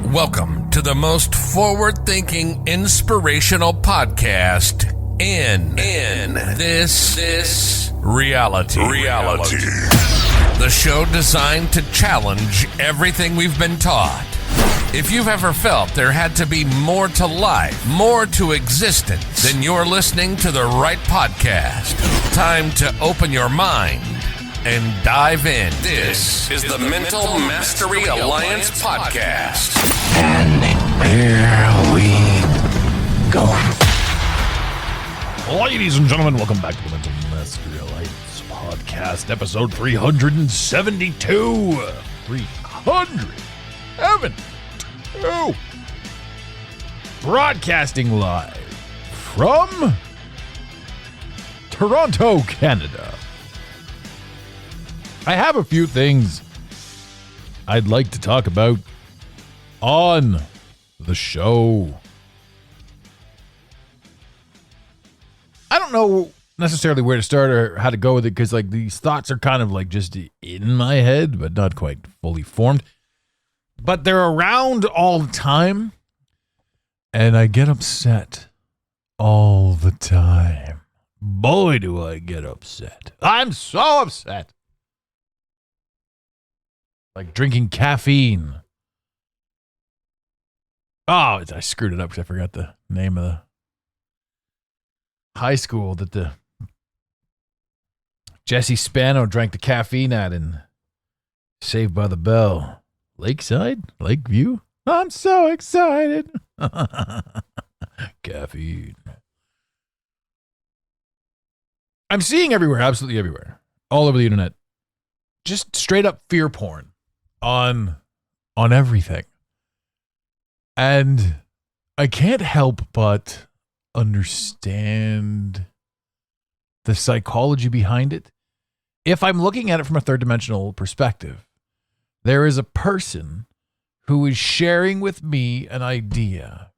Welcome to the most forward-thinking, inspirational podcast in this reality. The show designed to challenge everything we've been taught. If you've ever felt there had to be more to life, more to existence, then you're listening to the right podcast. Time to open your mind and dive in. This is the Mental Mastery Alliance podcast. And here we go. Ladies and gentlemen, welcome back to the Mental Mastery Alliance podcast, episode 372. 372. Broadcasting live from Toronto, Canada. I have a few things I'd like to talk about on the show. I don't know necessarily where to start or how to go with it because like these thoughts are kind of like just in my head, but not quite fully formed. But they're around all the time, and I get upset all the time. Boy, do I get upset. I'm so upset. Like drinking caffeine. Oh, I screwed it up because I forgot the name of the high school that the Jesse Spano drank the caffeine at in Saved by the Bell. Lakeside? Lakeview? I'm so excited. Caffeine. I'm seeing everywhere, absolutely everywhere, all over the internet, just straight up fear porn on everything. And I can't help but understand the psychology behind it. If I'm looking at it from a third dimensional perspective, there is a person who is sharing with me an idea,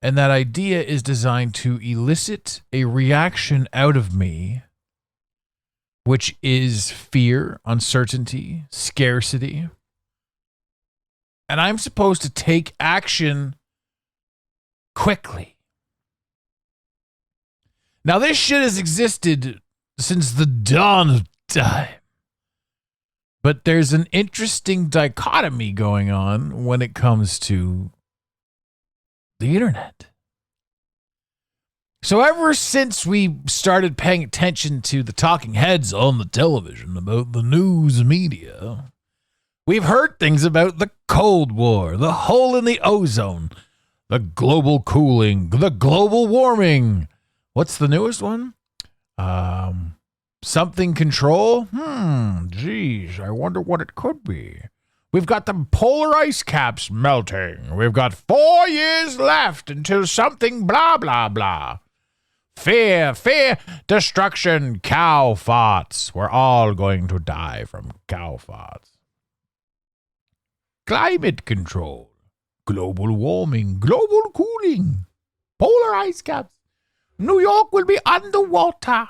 and that idea is designed to elicit a reaction out of me, which is fear, uncertainty, scarcity. And I'm supposed to take action quickly. Now, this shit has existed since the dawn of time. But there's an interesting dichotomy going on when it comes to the internet. So ever since we started paying attention to the talking heads on the television about the news media, we've heard things about the Cold War, the hole in the ozone, the global cooling, the global warming. What's the newest one? Something control? Geez, I wonder what it could be. We've got the polar ice caps melting. We've got 4 years left until something blah, blah, blah. Fear, destruction, cow farts. We're all going to die from cow farts. Climate control, global warming, global cooling, polar ice caps. New York will be underwater.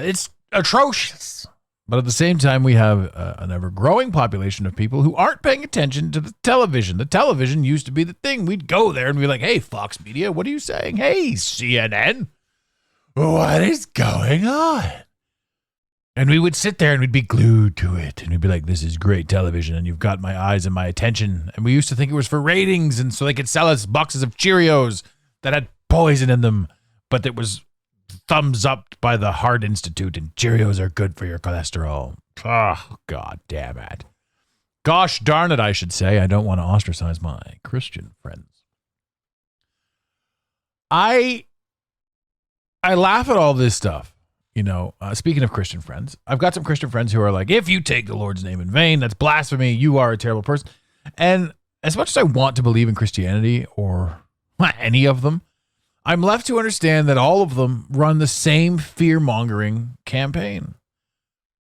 It's atrocious. But at the same time, we have an ever-growing population of people who aren't paying attention to the television. The television used to be the thing. We'd go there and be like, hey, Fox Media, what are you saying? Hey, CNN, what is going on? And we would sit there and we'd be glued to it. And we'd be like, this is great television. And you've got my eyes and my attention. And we used to think it was for ratings. And so they could sell us boxes of Cheerios that had poison in them. But it was thumbs up by the Heart Institute. And Cheerios are good for your cholesterol. Oh, God damn it. Gosh darn it, I should say. I don't want to ostracize my Christian friends. I laugh at all this stuff. You know, speaking of Christian friends, I've got some Christian friends who are like, if you take the Lord's name in vain, that's blasphemy. You are a terrible person. And as much as I want to believe in Christianity or any of them, I'm left to understand that all of them run the same fear-mongering campaign.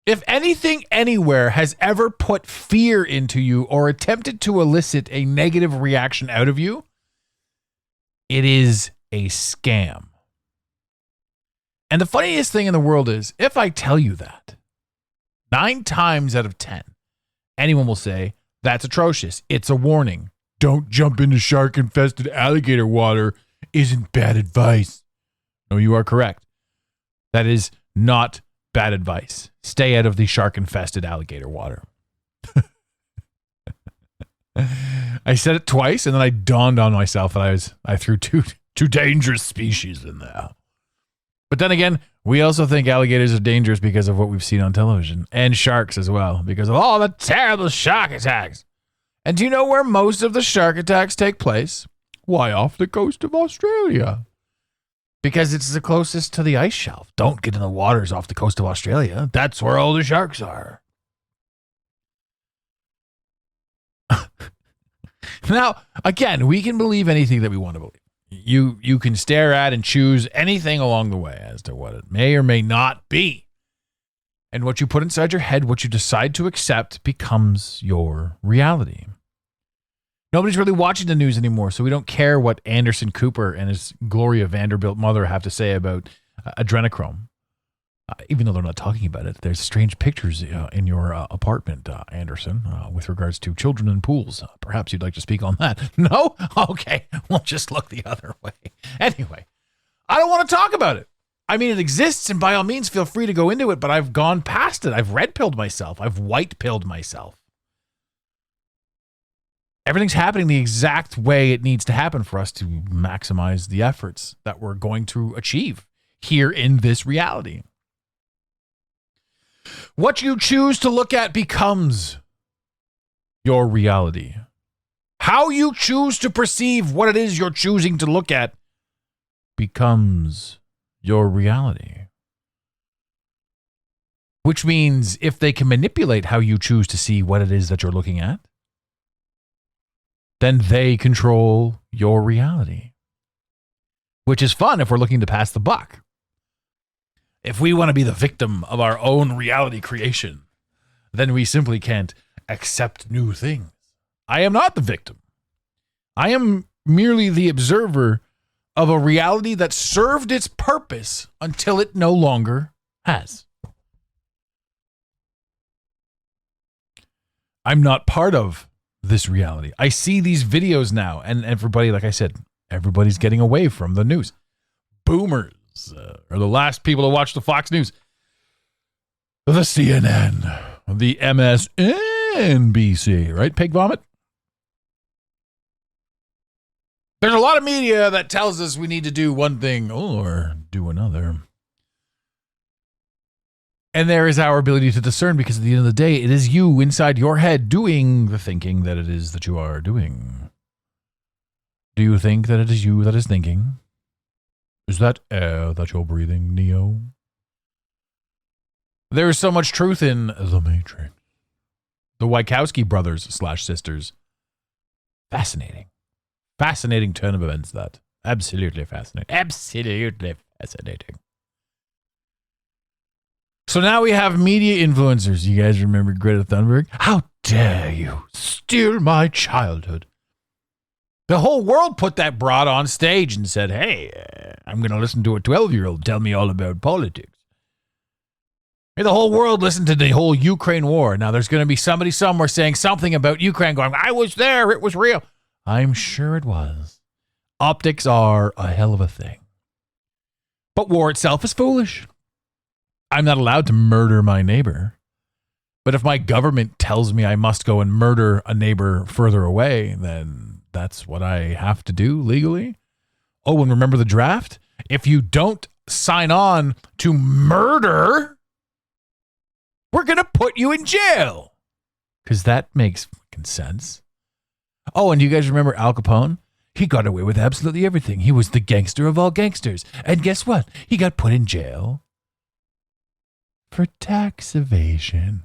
If anything anywhere has ever put fear into you or attempted to elicit a negative reaction out of you, it is a scam. And the funniest thing in the world is, if I tell you that, 9 times out of 10, anyone will say, that's atrocious. It's a warning. Don't jump into shark-infested alligator water isn't bad advice. No, you are correct. That is not bad advice. Stay out of the shark-infested alligator water. I said it twice, and then I dawned on myself that I threw two dangerous species in there. But then again, we also think alligators are dangerous because of what we've seen on television, and sharks as well, because of all the terrible shark attacks. And do you know where most of the shark attacks take place? Why, off the coast of Australia. Because it's the closest to the ice shelf. Don't get in the waters off the coast of Australia. That's where all the sharks are. Now, again, we can believe anything that we want to believe. You can stare at and choose anything along the way as to what it may or may not be. And what you put inside your head, what you decide to accept, becomes your reality. Nobody's really watching the news anymore, so we don't care what Anderson Cooper and his Gloria Vanderbilt mother have to say about adrenochrome. Even though they're not talking about it, there's strange pictures in your apartment, Anderson, with regards to children in pools. Perhaps you'd like to speak on that. No? Okay, we'll just look the other way. Anyway, I don't want to talk about it. I mean, it exists, and by all means, feel free to go into it, but I've gone past it. I've red-pilled myself. I've white-pilled myself. Everything's happening the exact way it needs to happen for us to maximize the efforts that we're going to achieve here in this reality. What you choose to look at becomes your reality. How you choose to perceive what it is you're choosing to look at becomes your reality. Which means if they can manipulate how you choose to see what it is that you're looking at, then they control your reality. Which is fun if we're looking to pass the buck. If we want to be the victim of our own reality creation, then we simply can't accept new things. I am not the victim. I am merely the observer of a reality that served its purpose until it no longer has. I'm not part of this reality. I see these videos now, and everybody, like I said, everybody's getting away from the news. Boomers are the last people to watch the Fox News, the CNN, the MSNBC, right? Pig vomit. There's a lot of media that tells us we need to do one thing or do another. And there is our ability to discern, because at the end of the day, it is you inside your head doing the thinking that it is that you are doing. Do you think that it is you that is thinking? Is that air that you're breathing, Neo? There is so much truth in The Matrix. The Wachowski brothers / sisters. Fascinating. Fascinating turn of events, that. Absolutely fascinating. Absolutely fascinating. So now we have media influencers. You guys remember Greta Thunberg? How dare you steal my childhood? The whole world put that broad on stage and said, hey, I'm going to listen to a 12-year-old tell me all about politics. Hey, the whole world listened to the whole Ukraine war. Now there's going to be somebody somewhere saying something about Ukraine going, I was there, it was real. I'm sure it was. Optics are a hell of a thing. But war itself is foolish. I'm not allowed to murder my neighbor. But if my government tells me I must go and murder a neighbor further away, then that's what I have to do legally. Oh, and remember the draft? If you don't sign on to murder, we're going to put you in jail. Because that makes fucking sense. Oh, and do you guys remember Al Capone? He got away with absolutely everything. He was the gangster of all gangsters. And guess what? He got put in jail for tax evasion.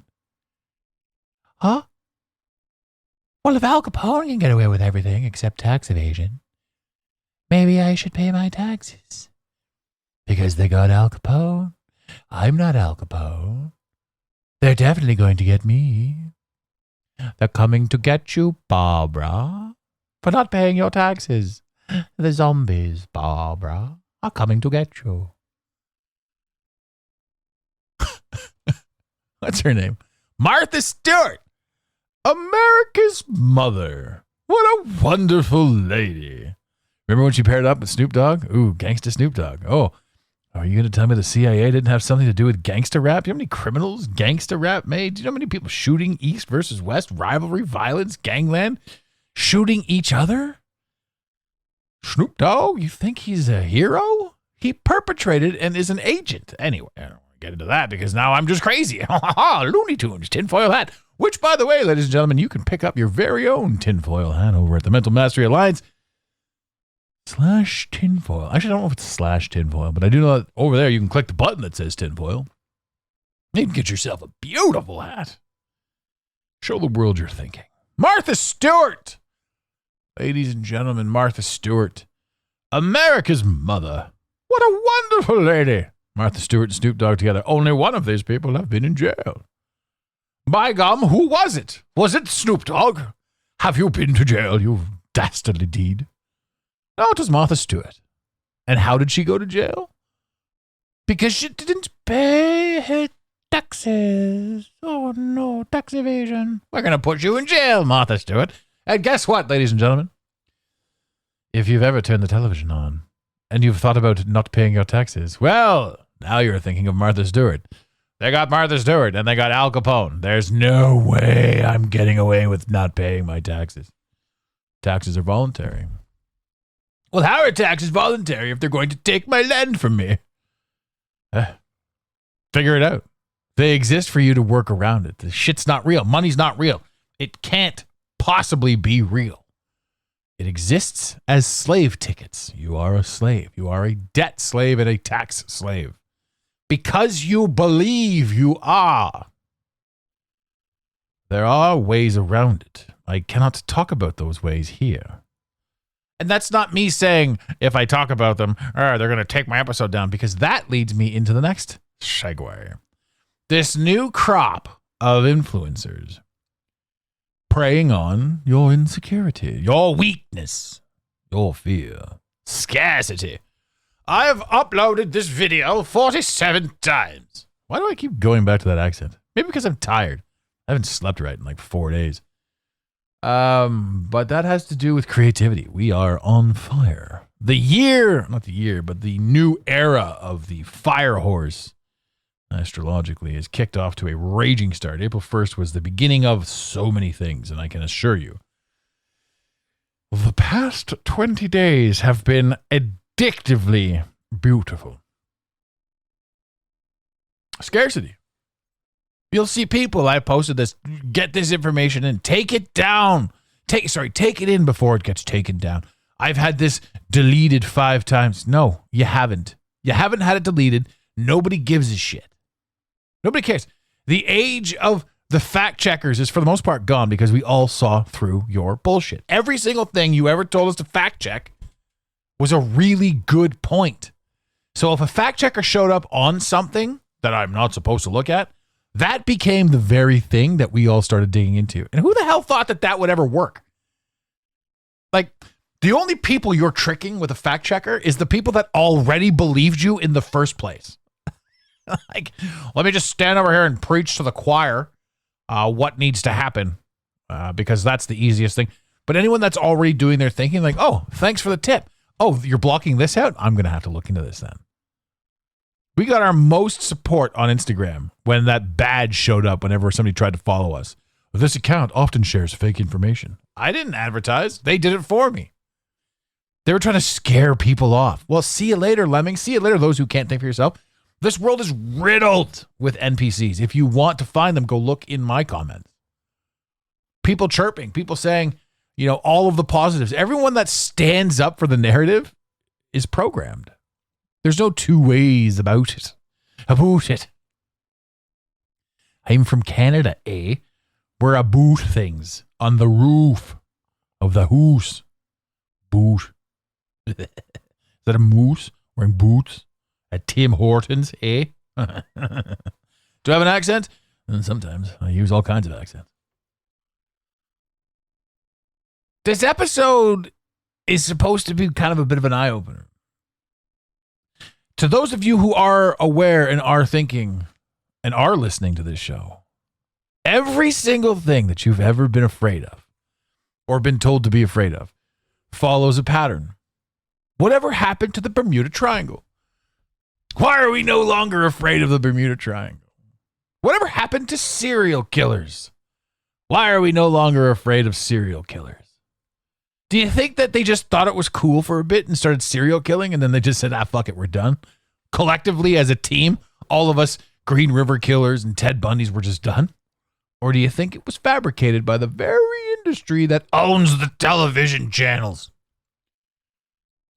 Huh? Well, if Al Capone can get away with everything except tax evasion, maybe I should pay my taxes. Because they got Al Capone. I'm not Al Capone. They're definitely going to get me. They're coming to get you, Barbara, for not paying your taxes. The zombies, Barbara, are coming to get you. What's her name? Martha Stewart. America's mother. What a wonderful lady. Remember when she paired up with Snoop Dogg? Ooh, gangsta Snoop Dogg. Oh, are you going to tell me the CIA didn't have something to do with gangsta rap? Do you know how many criminals gangsta rap made? Do you know how many people shooting East versus West? Rivalry, violence, gangland? Shooting each other? Snoop Dogg, you think he's a hero? He perpetrated and is an agent. Anyway, I don't want to get into that because now I'm just crazy. Looney Tunes, tinfoil hat. Which, by the way, ladies and gentlemen, you can pick up your very own tinfoil hat over at the Mental Mastery Alliance. /tinfoil. Actually, I don't know if it's /tinfoil, but I do know that over there you can click the button that says tinfoil. You can get yourself a beautiful hat. Show the world you're thinking. Martha Stewart! Ladies and gentlemen, Martha Stewart. America's mother. What a wonderful lady. Martha Stewart and Snoop Dogg together. Only one of these people have been in jail. By gum, who was it? Was it Snoop Dogg? Have you been to jail, you dastardly deed? No, it was Martha Stewart. And how did she go to jail? Because she didn't pay her taxes. Oh, no, tax evasion. We're going to put you in jail, Martha Stewart. And guess what, ladies and gentlemen? If you've ever turned the television on and you've thought about not paying your taxes, well, now you're thinking of Martha Stewart. They got Martha Stewart and they got Al Capone. There's no way I'm getting away with not paying my taxes. Taxes are voluntary. Well, how are taxes voluntary if they're going to take my land from me? Figure it out. They exist for you to work around it. The shit's not real. Money's not real. It can't possibly be real. It exists as slave tickets. You are a slave. You are a debt slave and a tax slave. Because you believe you are. There are ways around it. I cannot talk about those ways here. And that's not me saying if I talk about them, they're going to take my episode down, because that leads me into the next segue. This new crop of influencers preying on your insecurity, your weakness, your fear, scarcity. I have uploaded this video 47 times. Why do I keep going back to that accent? Maybe because I'm tired. I haven't slept right in like 4 days. But that has to do with creativity. We are on fire. The new era of the fire horse, astrologically, is kicked off to a raging start. April 1st was the beginning of so many things, and I can assure you, the past 20 days have been addictively beautiful. Scarcity. You'll see people, I posted this, get this information and take it down. Take it in before it gets taken down. I've had this deleted 5 times. No, you haven't. You haven't had it deleted. Nobody gives a shit. Nobody cares. The age of the fact checkers is for the most part gone, because we all saw through your bullshit. Every single thing you ever told us to fact check was a really good point. So if a fact checker showed up on something that I'm not supposed to look at, that became the very thing that we all started digging into. And who the hell thought that that would ever work? Like, the only people you're tricking with a fact checker is the people that already believed you in the first place. Like, let me just stand over here and preach to the choir what needs to happen, because that's the easiest thing. But anyone that's already doing their thinking, like, oh, thanks for the tip. Oh, you're blocking this out? I'm going to have to look into this then. We got our most support on Instagram when that badge showed up whenever somebody tried to follow us. This account often shares fake information. I didn't advertise. They did it for me. They were trying to scare people off. Well, see you later, lemming. See you later, those who can't think for yourself. This world is riddled with NPCs. If you want to find them, go look in my comments. People chirping, people saying, all of the positives. Everyone that stands up for the narrative is programmed. There's no two ways about it. I'm from Canada, eh? We're about things on the roof of the house. Boot. Is that a moose wearing boots at Tim Hortons, eh? Do I have an accent? And sometimes I use all kinds of accents. This episode is supposed to be kind of a bit of an eye-opener. To those of you who are aware and are thinking and are listening to this show, Every single thing that you've ever been afraid of or been told to be afraid of follows a pattern. Whatever happened to the Bermuda Triangle? Why are we no longer afraid of the Bermuda Triangle? Whatever happened to serial killers? Why are we no longer afraid of serial killers? Do you think that they just thought it was cool for a bit and started serial killing and then they just said, fuck it, we're done? Collectively as a team, all of us Green River killers and Ted Bundys were just done? Or do you think it was fabricated by the very industry that owns the television channels?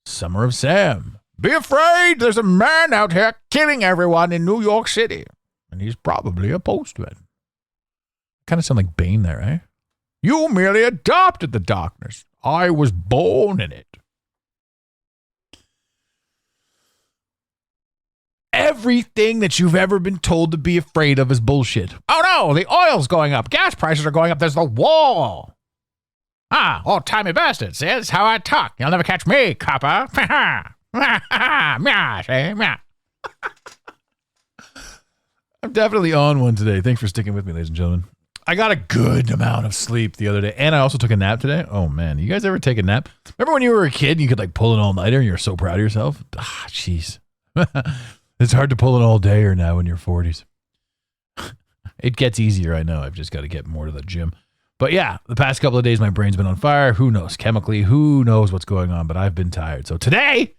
Summer of Sam. Be afraid, there's a man out here killing everyone in New York City. And he's probably a postman. Kind of sound like Bane there, eh? You merely adopted the darkness. I was born in it. Everything that you've ever been told to be afraid of is bullshit. Oh no, the oil's going up. Gas prices are going up. There's the wall. Old-timey bastards. See, that's how I talk. You'll never catch me, copper. I'm definitely on one today. Thanks for sticking with me, ladies and gentlemen. I got a good amount of sleep the other day, and I also took a nap today. Oh, man. You guys ever take a nap? Remember when you were a kid and you could, pull an all-nighter and you're so proud of yourself? Jeez. It's hard to pull an all-dayer now in your 40s. It gets easier, I know. I've just got to get more to the gym. But yeah, the past couple of days, my brain's been on fire. Who knows? Chemically, who knows what's going on? But I've been tired. So today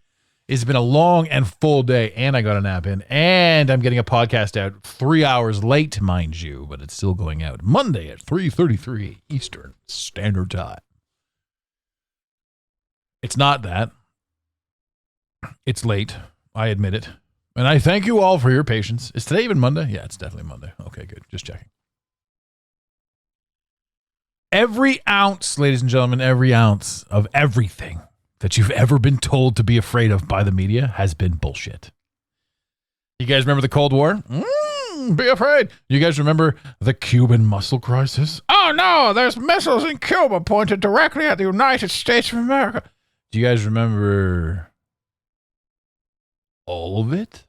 has been a long and full day, and I got a nap in, and I'm getting a podcast out 3 hours late, mind you, but it's still going out Monday at 3:33 Eastern Standard Time. It's not that. It's late. I admit it. And I thank you all for your patience. Is today even Monday? Yeah, it's definitely Monday. Okay, good. Just checking. Every ounce, ladies and gentlemen, every ounce of everything that you've ever been told to be afraid of by the media has been bullshit. You guys remember the Cold War? Be afraid. You guys remember the Cuban Missile Crisis? Oh no, there's missiles in Cuba pointed directly at the United States of America. Do you guys remember all of it?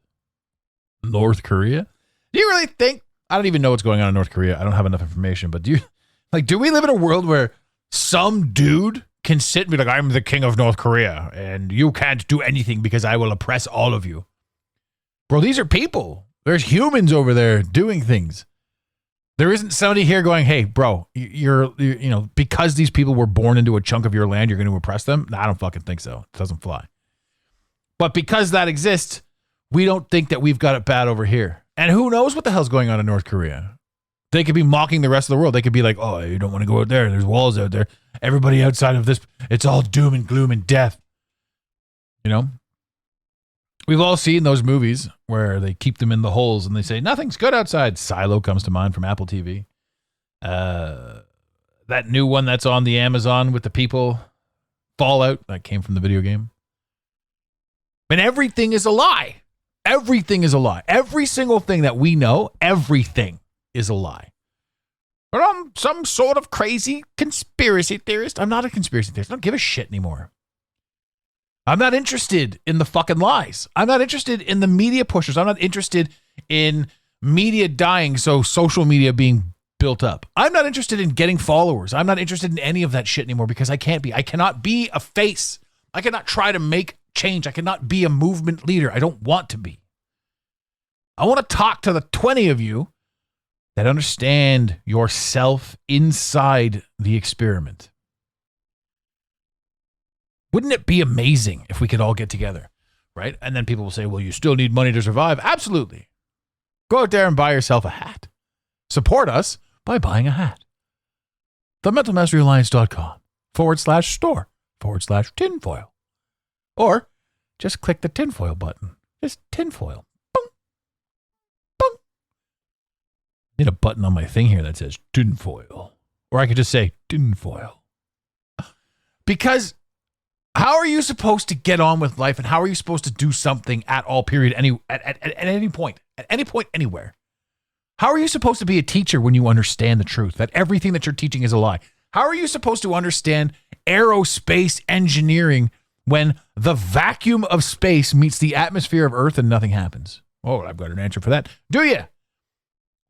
North Korea? Do you really think? I don't even know what's going on in North Korea. I don't have enough information, but do we live in a world where some dude can sit and be like, I'm the king of North Korea and you can't do anything because I will oppress all of you? Bro, these are people. There's humans over there doing things. There isn't somebody here going, hey, bro, you're because these people were born into a chunk of your land, you're going to oppress them? No, I don't fucking think so. It doesn't fly. But because that exists, we don't think that we've got it bad over here. And who knows what the hell's going on in North Korea? They could be mocking the rest of the world. They could be like, oh, you don't want to go out there. There's walls out there. Everybody outside of this, it's all doom and gloom and death. You know? We've all seen those movies where they keep them in the holes and they say, nothing's good outside. Silo comes to mind from Apple TV. That new one that's on the Amazon with the people, Fallout, that came from the video game. And everything is a lie. Everything is a lie. Every single thing that we know, everything is a lie. But I'm some sort of crazy conspiracy theorist. I'm not a conspiracy theorist. I don't give a shit anymore. I'm not interested in the fucking lies. I'm not interested in the media pushers. I'm not interested in media dying, so social media being built up. I'm not interested in getting followers. I'm not interested in any of that shit anymore because I can't be. I cannot be a face. I cannot try to make change. I cannot be a movement leader. I don't want to be. I want to talk to the 20 of you that understand yourself inside the experiment. Wouldn't it be amazing if we could all get together, right? And then people will say, well, you still need money to survive. Absolutely. Go out there and buy yourself a hat. Support us by buying a hat. TheMentalMasteryAlliance.com/store/tinfoil. Or just click the tinfoil button. Just tinfoil. Boom. Boom. Need a button on my thing here that says tinfoil. Or I could just say tinfoil. Because how are you supposed to get on with life and how are you supposed to do something at all, period, at any point, anywhere? How are you supposed to be a teacher when you understand the truth, that everything that you're teaching is a lie? How are you supposed to understand aerospace engineering when the vacuum of space meets the atmosphere of Earth and nothing happens? Oh, I've got an answer for that. Do you?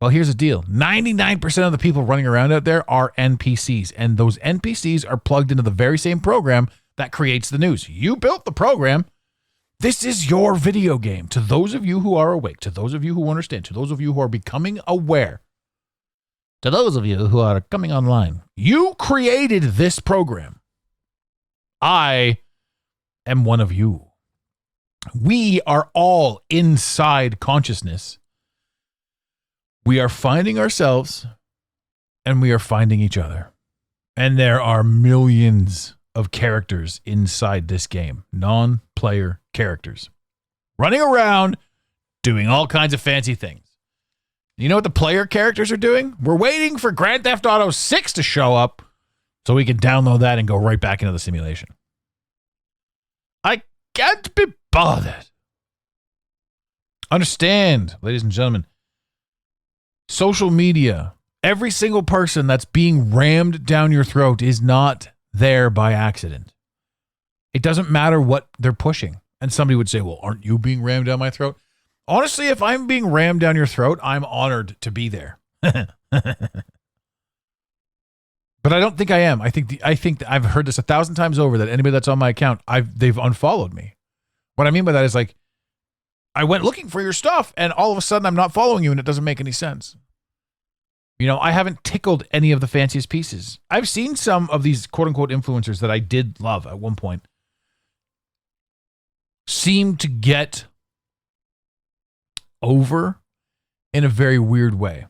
Well, here's the deal. 99% of the people running around out there are NPCs, and those NPCs are plugged into the very same program that creates the news. You built the program. This is your video game. To those of you who are awake, to those of you who understand, to those of you who are becoming aware, to those of you who are coming online, you created this program. I am one of you. We are all inside consciousness. We are finding ourselves and we are finding each other. And there are millions of characters inside this game, non-player characters, running around doing all kinds of fancy things. You know what the player characters are doing? We're waiting for Grand Theft Auto 6 to show up so we can download that and go right back into the simulation. I can't be bothered. Understand, ladies and gentlemen, social media, every single person that's being rammed down your throat is not there by accident. It doesn't matter what they're pushing. And somebody would say, well, aren't you being rammed down my throat? Honestly, if I'm being rammed down your throat, I'm honored to be there. But I don't think I am. I think I've heard this 1,000 times over that anybody that's on my account, they've unfollowed me. What I mean by that is like, I went looking for your stuff and all of a sudden I'm not following you and it doesn't make any sense. You know, I haven't tickled any of the fanciest pieces. I've seen some of these quote unquote influencers that I did love at one point seem to get over in a very weird way.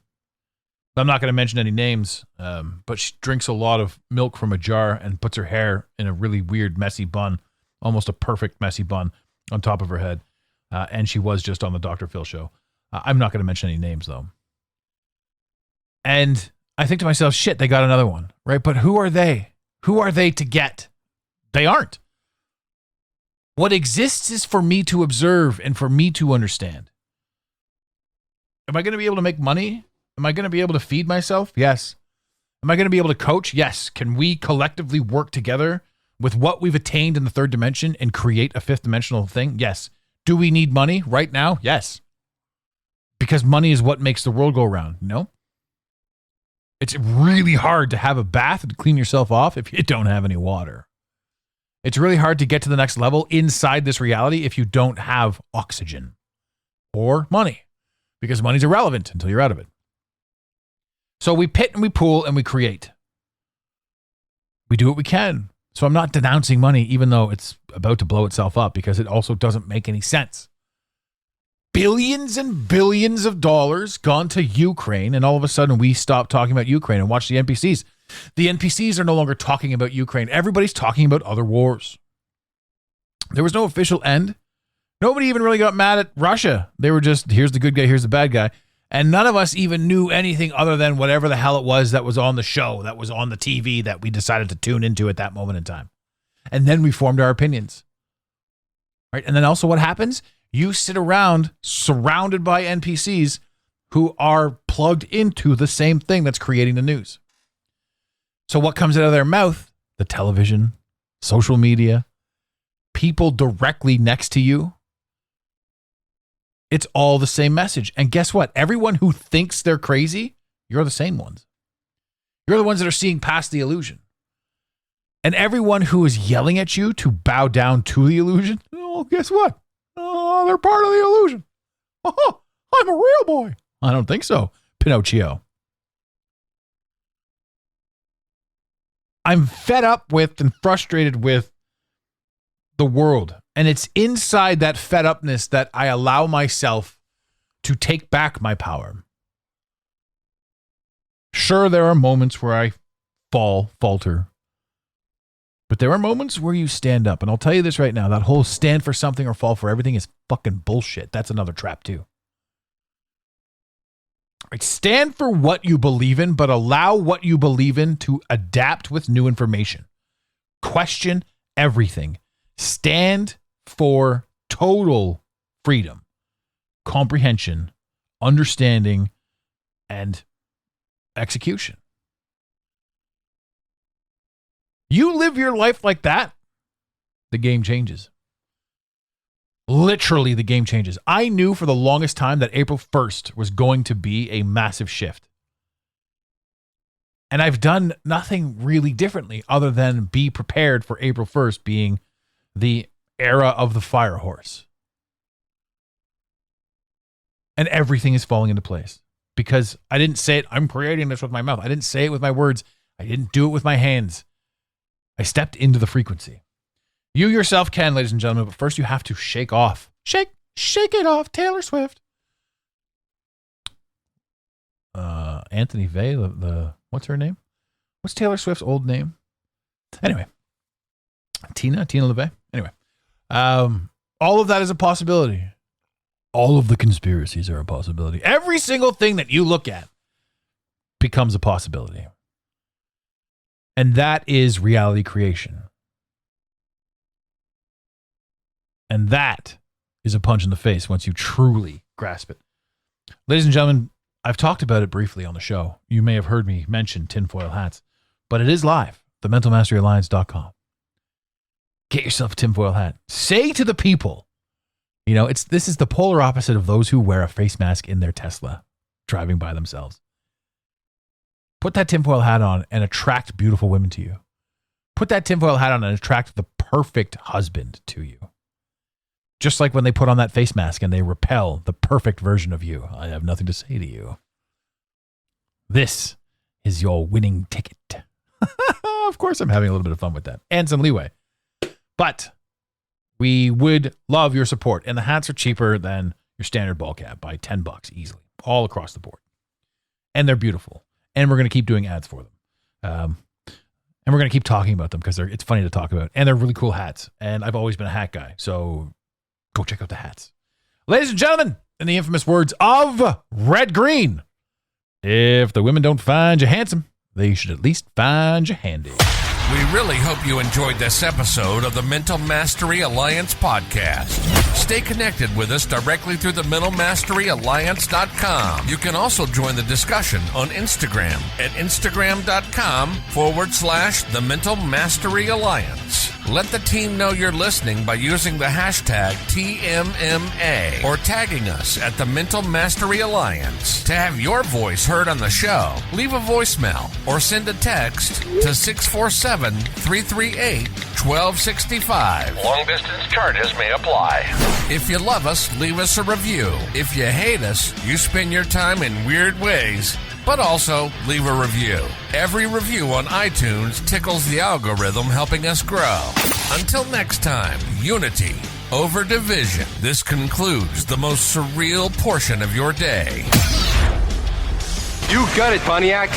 I'm not going to mention any names, but she drinks a lot of milk from a jar and puts her hair in a really weird, messy bun, almost a perfect messy bun on top of her head. And she was just on the Dr. Phil show. I'm not going to mention any names, though. And I think to myself, shit, they got another one, right? But who are they? Who are they to get? They aren't. What exists is for me to observe and for me to understand. Am I going to be able to make money? Am I going to be able to feed myself? Yes. Am I going to be able to coach? Yes. Can we collectively work together with what we've attained in the third dimension and create a fifth dimensional thing? Yes. Do we need money right now? Yes. Because money is what makes the world go round. No. It's really hard to have a bath and clean yourself off if you don't have any water. It's really hard to get to the next level inside this reality if you don't have oxygen or money, because money's irrelevant until you're out of it. So we pit and we pool and we create. We do what we can. So I'm not denouncing money, even though it's about to blow itself up, because it also doesn't make any sense. Billions and billions of dollars gone to Ukraine, and all of a sudden we stop talking about Ukraine and watch the NPCs. The NPCs are no longer talking about Ukraine. Everybody's talking about other wars. There was no official end. Nobody even really got mad at Russia. They were just, here's the good guy, here's the bad guy. And none of us even knew anything other than whatever the hell it was that was on the show, that was on the TV, that we decided to tune into at that moment in time. And then we formed our opinions. Right? And then also what happens? You sit around surrounded by NPCs who are plugged into the same thing that's creating the news. So what comes out of their mouth? The television, social media, people directly next to you. It's all the same message. And guess what? Everyone who thinks they're crazy, you're the same ones. You're the ones that are seeing past the illusion. And everyone who is yelling at you to bow down to the illusion, well, guess what? They're part of the illusion. Oh, I'm a real boy. I don't think so, Pinocchio. I'm fed up with and frustrated with the world. And it's inside that fed upness that I allow myself to take back my power. Sure, there are moments where I falter. But there are moments where you stand up. And I'll tell you this right now, that whole stand for something or fall for everything is fucking bullshit. That's another trap too. Right, stand for what you believe in, but allow what you believe in to adapt with new information. Question everything. Stand for total freedom, comprehension, understanding, and execution. You live your life like that, the game changes. Literally, the game changes. I knew for the longest time that April 1st was going to be a massive shift. And I've done nothing really differently other than be prepared for April 1st being the era of the fire horse. And everything is falling into place. Because I didn't say it, I'm creating this with my mouth. I didn't say it with my words. I didn't do it with my hands. I stepped into the frequency. You yourself can, ladies and gentlemen, but first you have to shake off. Shake it off, Taylor Swift. Anthony Vey, the what's her name? What's Taylor Swift's old name? Anyway, Tina LaVey. Anyway, all of that is a possibility. All of the conspiracies are a possibility. Every single thing that you look at becomes a possibility. And that is reality creation. And that is a punch in the face once you truly grasp it. Ladies and gentlemen, I've talked about it briefly on the show. You may have heard me mention tinfoil hats, but it is live. TheMentalMasteryAlliance.com. Get yourself a tinfoil hat. Say to the people, you know, this is the polar opposite of those who wear a face mask in their Tesla driving by themselves. Put that tinfoil hat on and attract beautiful women to you. Put that tinfoil hat on and attract the perfect husband to you. Just like when they put on that face mask and they repel the perfect version of you. I have nothing to say to you. This is your winning ticket. Of course, I'm having a little bit of fun with that and some leeway. But we would love your support. And the hats are cheaper than your standard ball cap by $10 easily, all across the board. And they're beautiful. And we're going to keep doing ads for them. And we're going to keep talking about them because it's funny to talk about. And they're really cool hats. And I've always been a hat guy. So go check out the hats. Ladies and gentlemen, in the infamous words of Red Green, if the women don't find you handsome, they should at least find you handy. We really hope you enjoyed this episode of the Mental Mastery Alliance podcast. Stay connected with us directly through the mentalmasteryalliance.com. You can also join the discussion on Instagram at instagram.com/the Mental Mastery Alliance. Let the team know you're listening by using the hashtag TMMA or tagging us at the Mental Mastery Alliance. To have your voice heard on the show, leave a voicemail or send a text to 647-338-1265. Long distance charges may apply. If you love us, leave us a review. If you hate us, you spend your time in weird ways, but also leave a review. Every review on iTunes tickles the algorithm, helping us grow. Until next time, unity over division. This concludes the most surreal portion of your day. You got it, Pontiac.